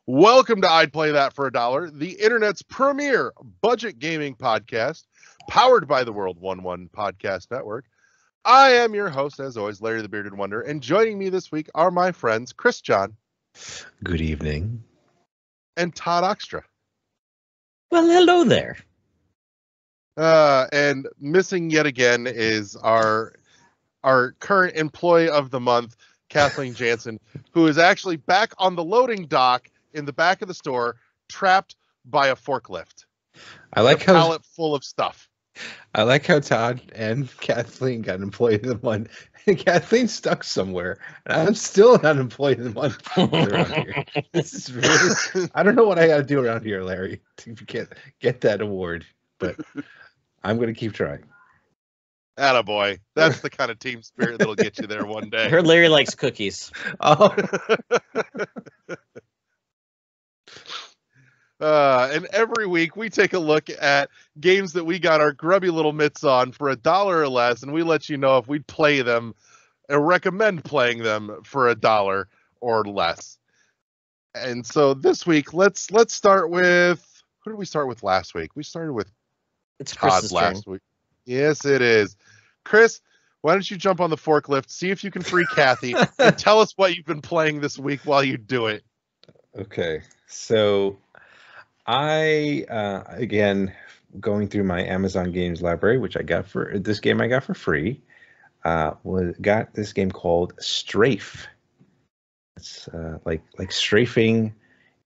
Welcome to I'd Play That for $1, the internet's premier budget gaming podcast, powered by the World 1-1 Podcast Network. I am your host, as always, Larry the Bearded Wonder, and joining me this week are my friends Chris John. Good evening. And Todd Oxtra. Well, hello there. And missing yet again is our current employee of the month, Kathleen Jansen, who is actually back on the loading dock in the back of the store, trapped by a forklift. I like a pallet full of stuff. I like how Todd and Kathleen got employee of the month, and Kathleen's stuck somewhere, and I'm still not employee of the month around here. This is really, I don't know what I got to do around here, Larry, to get that award, but I'm going to keep trying. Attaboy. That's the kind of team spirit that'll get you there one day. I heard Larry likes cookies. Oh. And every week we take a look at games that we got our grubby little mitts on for $1 or less, and we let you know if we'd play them or recommend playing them for $1 or less. And so this week, let's start with, who did we start with last week? We started with Todd last week. Yes, it is. Chris, why don't you jump on the forklift, see if you can free Kathy, and tell us what you've been playing this week while you do it. Okay, so I, again, going through my Amazon Games library, which I got for this game I got for free, got this game called Strafe. It's like strafing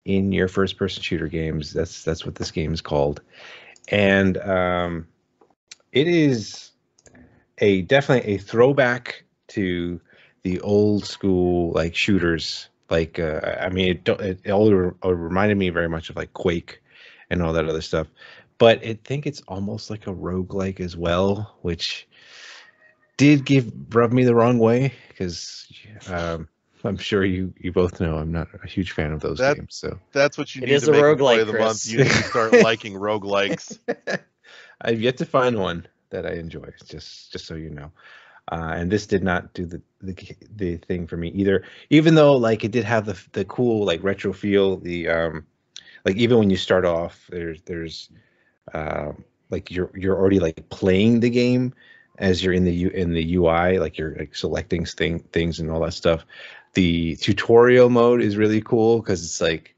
in your first-person shooter games. That's what this game is called, and it is definitely a throwback to the old school like shooters. Like, I mean, it all reminded me very much of like Quake and all that other stuff. But I think it's almost like a roguelike as well, which did rub me the wrong way because I'm sure you both know I'm not a huge fan of those games. So that's what you need is to make a roguelike, of the month. You need to start liking roguelikes. I've yet to find one that I enjoy, just so you know. And this did not do the thing for me either, even though like it did have the cool like retro feel. The like even when you start off, there's like you're already like playing the game as you're in the UI, like you're like selecting things and all that stuff. The tutorial mode is really cool because it's like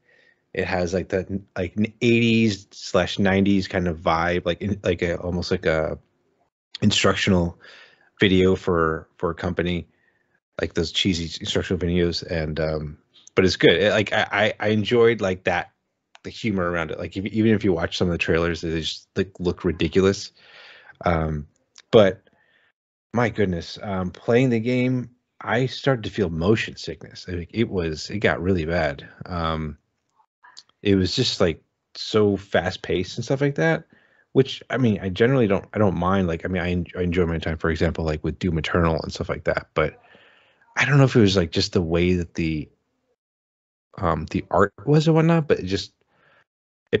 it has like that like 80s/90s kind of vibe, like almost like a instructional video for a company, like those cheesy instructional videos, and but it's good. I enjoyed like that, the humor around it. Like even if you watch some of the trailers, they just like look ridiculous. But my goodness, playing the game, I started to feel motion sickness. It got really bad. It was just like so fast paced and stuff like that. Which, I mean, I generally don't mind. Like, I mean, I enjoy my time, for example, like with Doom Eternal and stuff like that. But I don't know if it was like just the way that the art was or whatnot, but it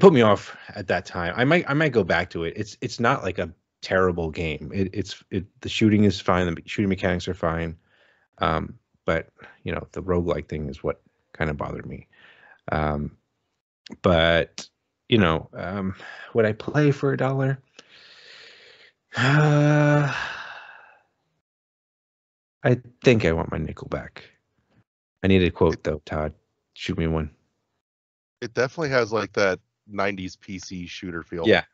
put me off at that time. I might go back to it. It's not like a terrible game. The shooting is fine. The shooting mechanics are fine. But you know, the roguelike thing is what kind of bothered me. But you know, would I play for $1? I think I want my nickel back. I need a quote though, Todd. Shoot me one. It definitely has like that 90s PC shooter feel. Yeah.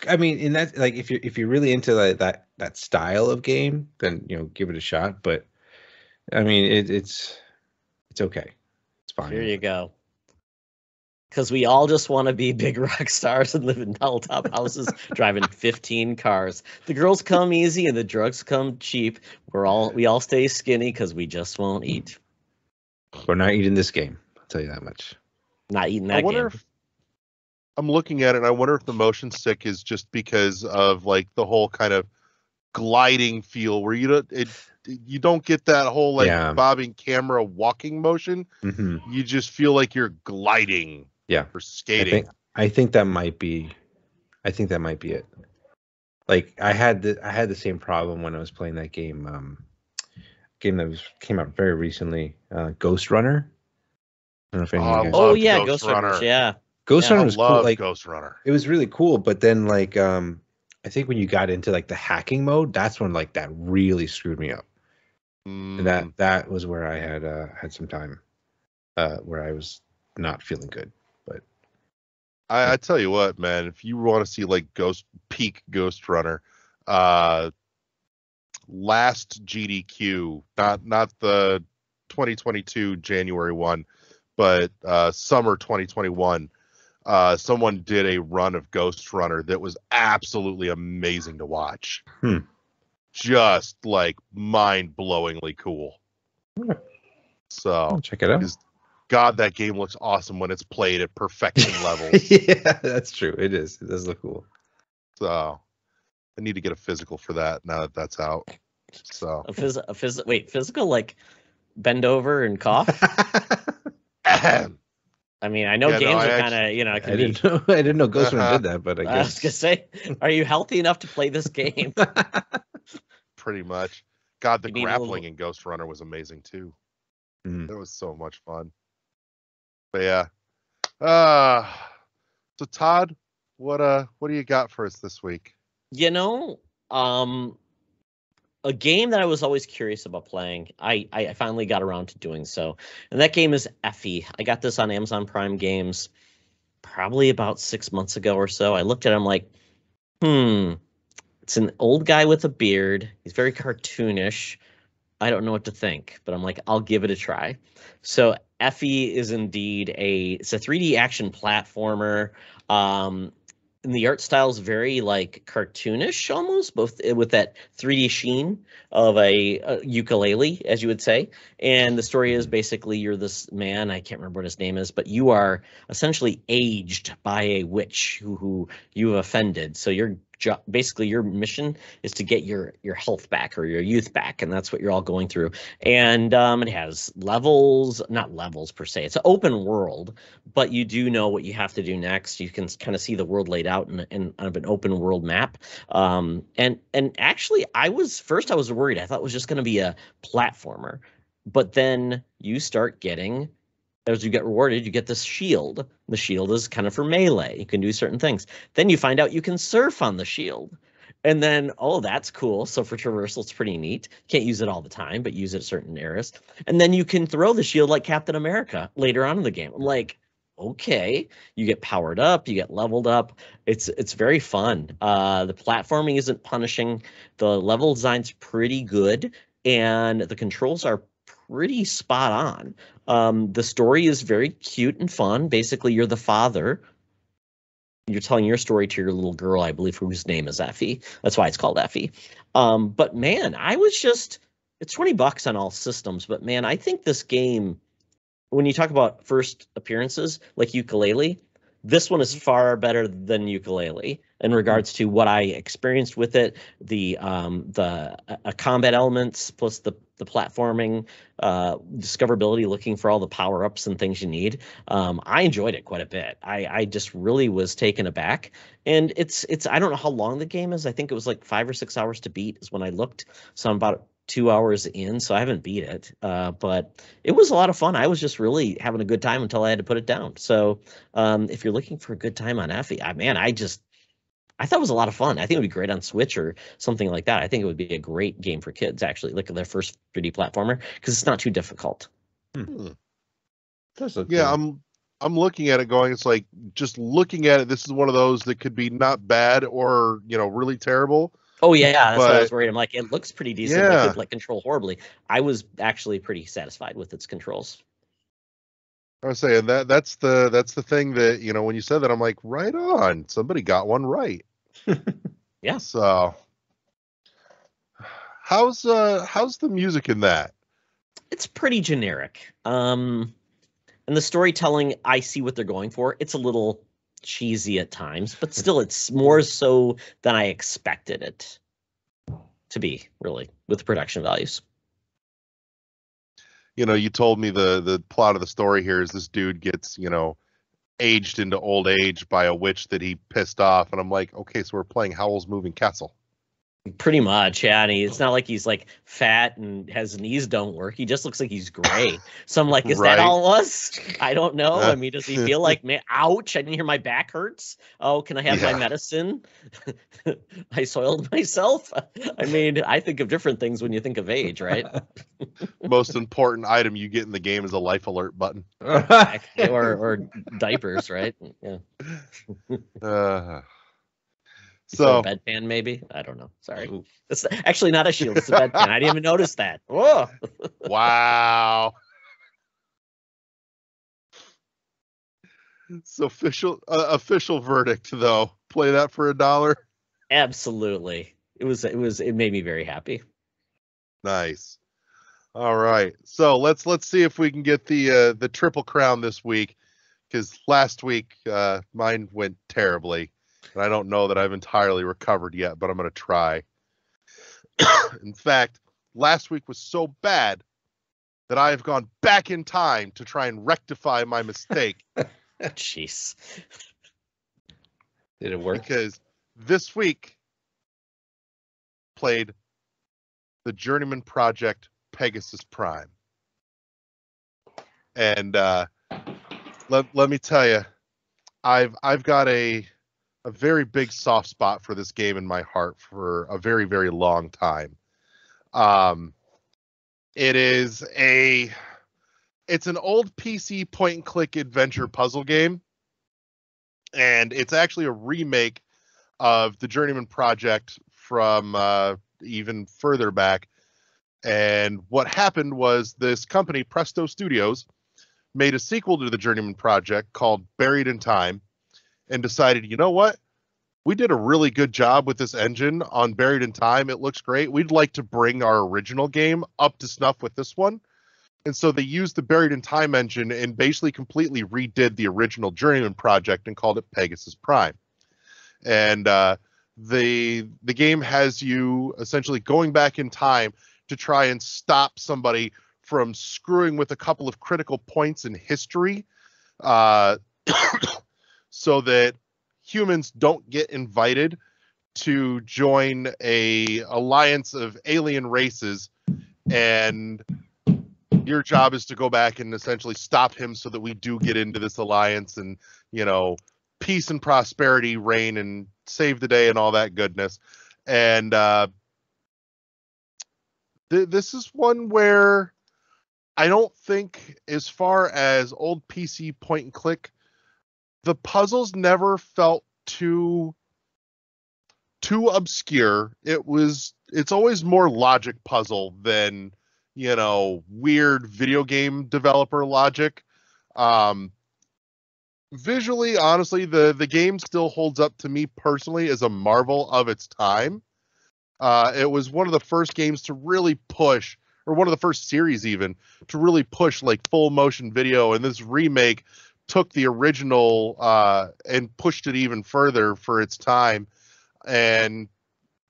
I mean, in that, like, if you're really into that style of game, then you know, give it a shot. But I mean, it's okay. It's fine. Here you go. Because we all just want to be big rock stars and live in tall top houses, driving 15 cars. The girls come easy and the drugs come cheap. We all stay skinny because we just won't eat. We're not eating this game. I'll tell you that much. Not eating that game. I'm looking at it, and I wonder if the motion sick is just because of like the whole kind of gliding feel where you don't get that whole like bobbing camera walking motion. Mm-hmm. You just feel like you're gliding. Yeah, for skating. I think that might be it. Like I had the same problem when I was playing that game. Game that came out very recently, Ghost Runner. I don't know if Oh, any I of you guys. love Oh yeah, Ghost Ghost Runners. Runner. Yeah. Ghost Yeah. Runner I was cool. love Like Ghost Runner. it was really cool, but then like I think when you got into like the hacking mode, that's when like that really screwed me up. And that was where I had some time where I was not feeling good. But I tell you what, man, if you want to see like peak Ghost Runner, last GDQ, not the 2022 January one, but summer 2021, someone did a run of Ghost Runner that was absolutely amazing to watch. Just like mind-blowingly cool. So I'll check it out. God, that game looks awesome when it's played at perfection levels. Yeah, that's true. It is. It does look cool. So I need to get a physical for that now that that's out. So Physical like bend over and cough. I mean, I know games are kind of, I didn't know Ghost Runner did that, but I guess. I was gonna say, are you healthy enough to play this game? Pretty much. God, the You need a grappling little- in Ghost Runner was amazing too. Mhm. It was so much fun. But yeah. So Todd, what do you got for us this week? You know, a game that I was always curious about playing. I finally got around to doing so, and that game is Effie. I got this on Amazon Prime Games probably about 6 months ago or so. I looked at it, I'm like, it's an old guy with a beard. He's very cartoonish. I don't know what to think, but I'm like, I'll give it a try. So Effie is indeed it's a 3D action platformer. And the art style is very like cartoonish almost, both with that 3D sheen of a ukulele, as you would say. And the story is basically you're this man, I can't remember what his name is, but you are essentially aged by a witch who you have offended. So basically your mission is to get your health back or your youth back, and that's what you're all going through. And it has levels, not levels per se, it's an open world, but you do know what you have to do next. You can kind of see the world laid out in an open world map. And actually I was worried. I thought it was just going to be a platformer, but then you start getting, as you get rewarded, you get this shield. The shield is kind of for melee. You can do certain things. Then you find out you can surf on the shield. And then, oh, that's cool. So for traversal, it's pretty neat. Can't use it all the time, but use it at certain areas. And then you can throw the shield like Captain America later on in the game. I'm like, okay, you get powered up, you get leveled up. It's very fun. The platforming isn't punishing. The level design's pretty good, and the controls are pretty spot on. The story is very cute and fun. Basically, you're the father. You're telling your story to your little girl, I believe, whose name is Effie. That's why it's called Effie. But man, it's $20 on all systems. But man, I think this game, when you talk about first appearances like ukulele, this one is far better than ukulele in regards to what I experienced with it, the combat elements plus the platforming, discoverability, looking for all the power ups and things you need. I enjoyed it quite a bit. I just really was taken aback, and it's I don't know how long the game is. I think it was like 5 or 6 hours to beat is when I looked. So I'm about 2 hours in, so I haven't beat it, but it was a lot of fun. I was just really having a good time until I had to put it down. So if you're looking for a good time on Effie, I thought it was a lot of fun. I think it would be great on Switch or something like that. I think it would be a great game for kids, actually, like their first 3D platformer, because it's not too difficult. Yeah, I'm looking at it going, it's like, just looking at it, this is one of those that could be not bad or, really terrible. Oh yeah, that's what I was worried. I'm like, it looks pretty decent. Yeah. It could like control horribly. I was actually pretty satisfied with its controls. I was saying that's the thing that, when you said that, I'm like, right on. Somebody got one right. Yeah. So how's the music in that? It's pretty generic. And the storytelling, I see what they're going for. It's a little cheesy at times, but still it's more so than I expected it to be, really, with the production values. You told me the plot of the story here is this dude gets, aged into old age by a witch that he pissed off, and I'm like, okay, so we're playing Howl's Moving Castle. Pretty much, yeah. And it's not like he's like fat and his knees don't work. He just looks like he's gray. So I'm like, is that Right. all it was? I don't know. I mean, does he feel like, man, ouch, I didn't hear my back hurts. Oh, can I have my Yeah. medicine? I soiled myself. I mean, I think of different things when you think of age, right? Most important item you get in the game is a life alert button. or diapers, right? Yeah. So a bedpan, maybe? I don't know. Sorry. It's actually not a shield. It's a bedpan. I didn't even notice that. Whoa. Wow. It's official verdict, though. Play that for $1. Absolutely. It made me very happy. Nice. All right. So let's see if we can get the triple crown this week, because last week mine went terribly. And I don't know that I've entirely recovered yet, but I'm going to try. In fact, last week was so bad that I have gone back in time to try and rectify my mistake. Jeez. Did it work? Because this week played the Journeyman project Pegasus Prime. And let me tell you, I've got a very big soft spot for this game in my heart for a very, very long time. It's an old PC point and click adventure puzzle game, and it's actually a remake of the Journeyman project from even further back. And what happened was this company, Presto Studios, made a sequel to the Journeyman project called Buried in Time, and decided, you know what? We did a really good job with this engine on Buried in Time. It looks great. We'd like to bring our original game up to snuff with this one. And so they used the Buried in Time engine and basically completely redid the original Journeyman project and called it Pegasus Prime. And the game has you essentially going back in time to try and stop somebody from screwing with a couple of critical points in history, so that humans don't get invited to join a alliance of alien races, and your job is to go back and essentially stop him so that we do get into this alliance, and, you know, peace and prosperity reign and save the day and all that goodness. And this is one where I don't think, as far as old PC point and click, the puzzles never felt too obscure. It's always more logic puzzle than, you know, weird video game developer logic. Visually, honestly, the game still holds up to me personally as a marvel of its time. It was one of the first games to really push, or one of the first series even, to really push like full motion video, and this remake took the original and pushed it even further for its time. And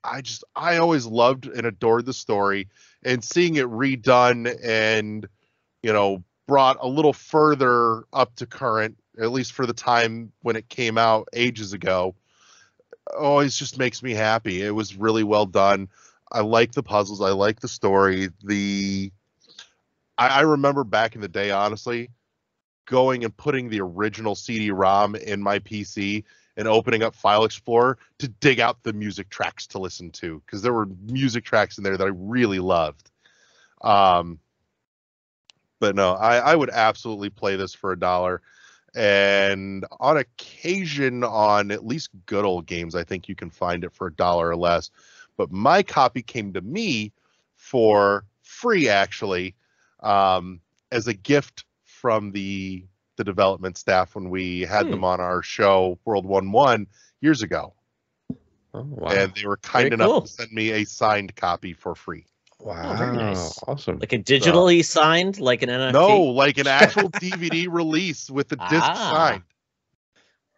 I always loved and adored the story, and seeing it redone and, you know, brought a little further up to current, at least for the time when it came out ages ago, always just makes me happy. It was really well done. I like the puzzles. I like the story. I remember back in the day, honestly, going and putting the original CD-ROM in my PC and opening up File Explorer to dig out the music tracks to listen to, because there were music tracks in there that I really loved. But no, I would absolutely play this for $1. And on occasion, on at least good old games, I think you can find it for $1 or less. But my copy came to me for free, actually, as a gift from the development staff when we had them on our show World 1-1 years ago. Oh, wow. And they were kind enough to send me a signed copy for free. Wow. Oh, very nice. Awesome. Like a digitally signed, like an NFT? No, like an actual DVD release with the disc signed.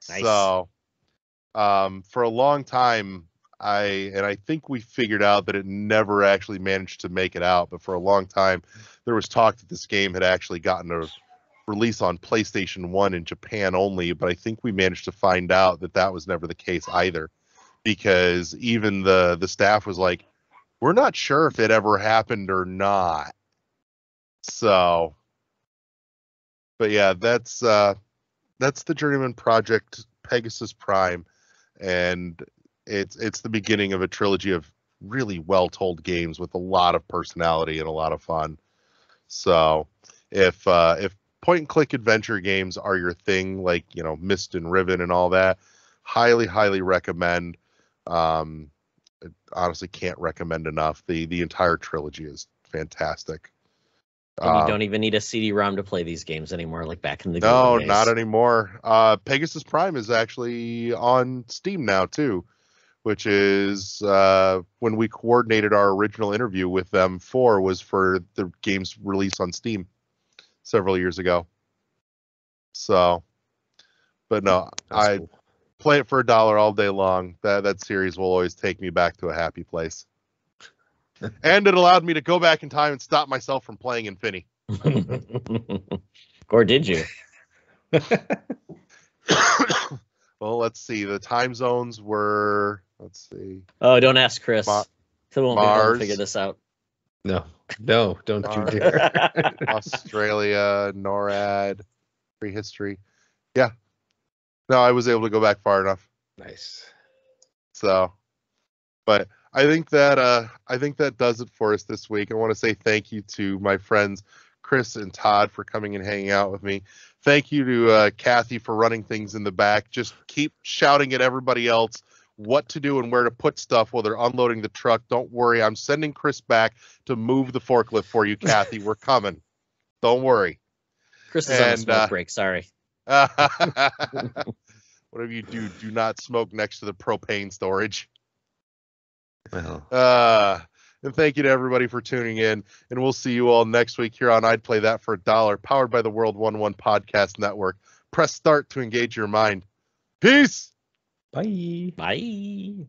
Nice. So for a long time, I think we figured out that it never actually managed to make it out, but for a long time there was talk that this game had actually gotten a release on PlayStation 1 in Japan only, but I think we managed to find out that that was never the case either, because even the staff was like, we're not sure if it ever happened or not. So, but yeah, that's the Journeyman project, Pegasus Prime, and it's the beginning of a trilogy of really well told games with a lot of personality and a lot of fun. So, if point and click adventure games are your thing, like, you know, Mist and Riven and all that, highly recommend. I honestly can't recommend enough. The entire trilogy is fantastic. And you don't even need a CD-ROM to play these games anymore, like back in the No, days. not anymore. Pegasus Prime is actually on Steam now too, which is when we coordinated our original interview with them was for the game's release on Steam several years ago. So, but no, That's cool. Play it for $1 all day long. That series will always take me back to a happy place. And it allowed me to go back in time and stop myself from playing Infinity. Or did you? Well, let's see. The time zones were, let's see. Oh, don't ask Chris. He won't be able to Mars. figure this out. No, don't you Mars. dare. Australia, NORAD, prehistory. Yeah. No, I was able to go back far enough. Nice. So, but I think that does it for us this week. I want to say thank you to my friends Chris and Todd for coming and hanging out with me. Thank you to Kathy for running things in the back. Just keep shouting at everybody else what to do and where to put stuff while they're unloading the truck. Don't worry, I'm sending Chris back to move the forklift for you, Kathy. We're coming. Don't worry. Chris is on a smoke break. Sorry. Whatever you do not smoke next to the propane storage. Well. And thank you to everybody for tuning in. And we'll see you all next week here on I'd Play That for $1, powered by the World 1-1 Podcast Network. Press start to engage your mind. Peace. Bye. Bye.